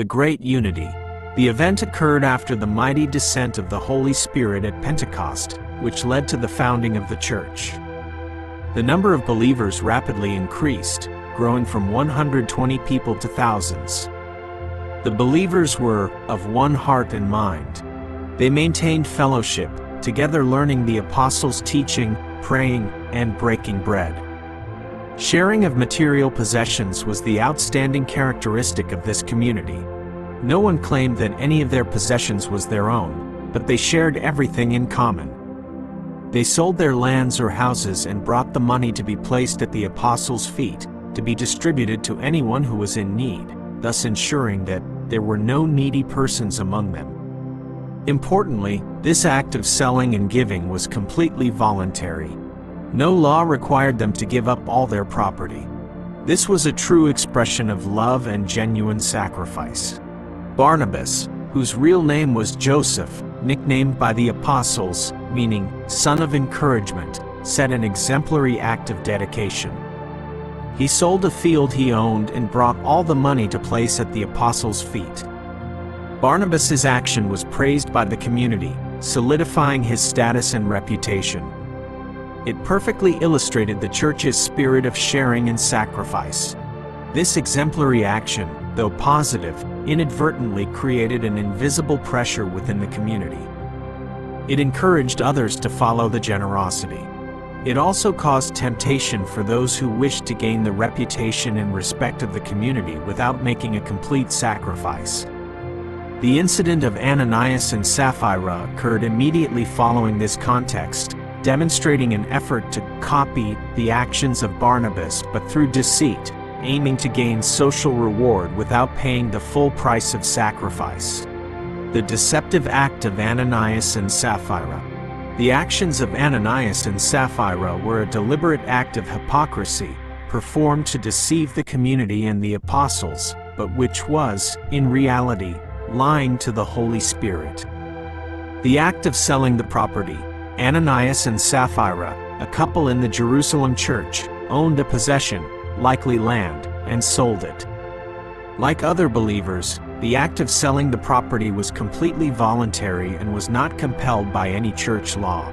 The Great Unity. The event occurred after the mighty descent of the Holy Spirit at Pentecost, which led to the founding of the church. The number of believers rapidly increased, growing from 120 people to thousands. The believers were of one heart and mind. They maintained fellowship, together learning the apostles' teaching, praying, and breaking bread. Sharing of material possessions was the outstanding characteristic of this community. No one claimed that any of their possessions was their own, but they shared everything in common. They sold their lands or houses and brought the money to be placed at the apostles' feet, to be distributed to anyone who was in need, thus ensuring that there were no needy persons among them. Importantly, this act of selling and giving was completely voluntary. No law required them to give up all their property. This was a true expression of love and genuine sacrifice. Barnabas, whose real name was Joseph, nicknamed by the apostles, meaning son of encouragement, set an exemplary act of dedication. He sold a field he owned and brought all the money to place at the apostles' feet. Barnabas's action was praised by the community, solidifying his status and reputation. It perfectly illustrated the church's spirit of sharing and sacrifice. This exemplary action, though positive, inadvertently created an invisible pressure within the community. It encouraged others to follow the generosity. It also caused temptation for those who wished to gain the reputation and respect of the community without making a complete sacrifice. The incident of Ananias and Sapphira occurred immediately following this context, demonstrating an effort to copy the actions of Barnabas but through deceit, aiming to gain social reward without paying the full price of sacrifice. The deceptive act of Ananias and Sapphira. The actions of Ananias and Sapphira were a deliberate act of hypocrisy, performed to deceive the community and the apostles, but which was, in reality, lying to the Holy Spirit. The act of selling the property. Ananias and Sapphira, a couple in the Jerusalem church, owned a possession, likely land, and sold it. Like other believers, the act of selling the property was completely voluntary and was not compelled by any church law.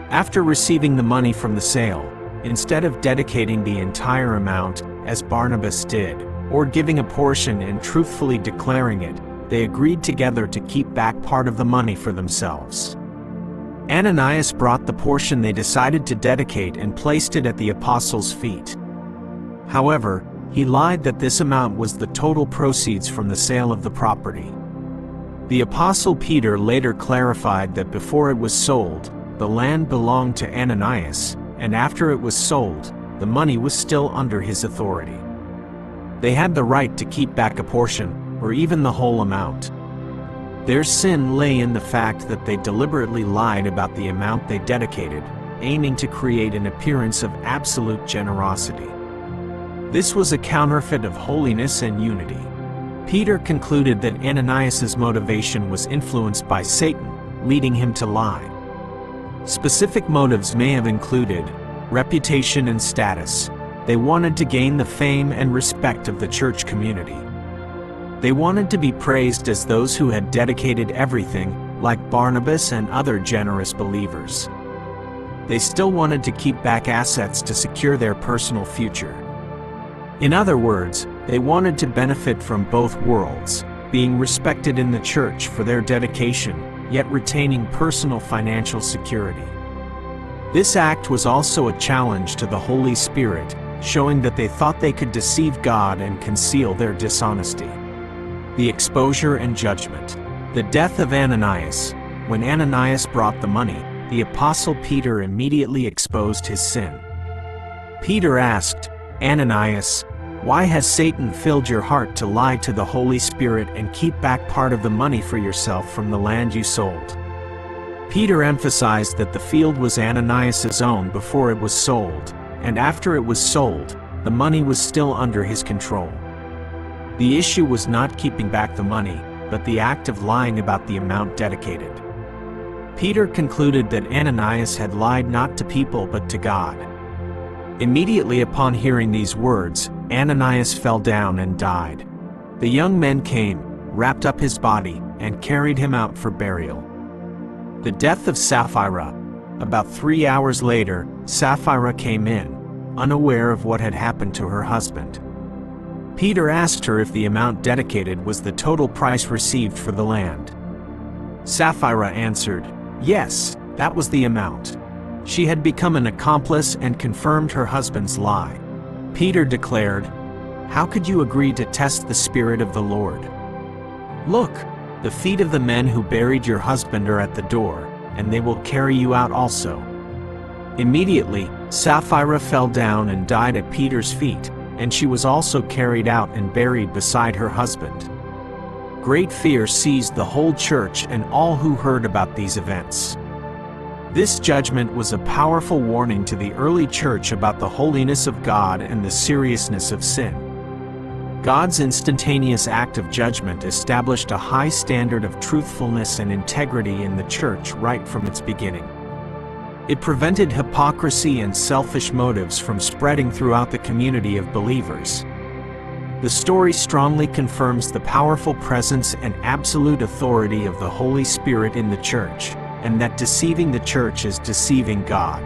After receiving the money from the sale, instead of dedicating the entire amount, as Barnabas did, or giving a portion and truthfully declaring it, they agreed together to keep back part of the money for themselves. Ananias brought the portion they decided to dedicate and placed it at the apostles' feet. However, he lied that this amount was the total proceeds from the sale of the property. The apostle Peter later clarified that before it was sold, the land belonged to Ananias, and after it was sold, the money was still under his authority. They had the right to keep back a portion, or even the whole amount. Their sin lay in the fact that they deliberately lied about the amount they dedicated, aiming to create an appearance of absolute generosity. This was a counterfeit of holiness and unity. Peter concluded that Ananias's motivation was influenced by Satan, leading him to lie. Specific motives may have included reputation and status. They wanted to gain the fame and respect of the church community. They wanted to be praised as those who had dedicated everything, like Barnabas and other generous believers. They still wanted to keep back assets to secure their personal future. In other words, they wanted to benefit from both worlds, being respected in the church for their dedication, yet retaining personal financial security. This act was also a challenge to the Holy Spirit, showing that they thought they could deceive God and conceal their dishonesty. The exposure and judgment. The death of Ananias. When Ananias brought the money, the apostle Peter immediately exposed his sin. Peter asked, "Ananias, why has Satan filled your heart to lie to the Holy Spirit and keep back part of the money for yourself from the land you sold?" Peter emphasized that the field was Ananias's own before it was sold, and after it was sold, the money was still under his control. The issue was not keeping back the money, but the act of lying about the amount dedicated. Peter concluded that Ananias had lied not to people but to God. Immediately upon hearing these words, Ananias fell down and died. The young men came, wrapped up his body, and carried him out for burial. The death of Sapphira. About 3 hours later, Sapphira came in, unaware of what had happened to her husband. Peter asked her if the amount dedicated was the total price received for the land. Sapphira answered, "Yes, that was the amount." She had become an accomplice and confirmed her husband's lie. Peter declared, "How could you agree to test the Spirit of the Lord? Look, the feet of the men who buried your husband are at the door, and they will carry you out also." Immediately, Sapphira fell down and died at Peter's feet, and she was also carried out and buried beside her husband. Great fear seized the whole church and all who heard about these events. This judgment was a powerful warning to the early church about the holiness of God and the seriousness of sin. God's instantaneous act of judgment established a high standard of truthfulness and integrity in the church right from its beginning. It prevented hypocrisy and selfish motives from spreading throughout the community of believers. The story strongly confirms the powerful presence and absolute authority of the Holy Spirit in the church, and that deceiving the church is deceiving God.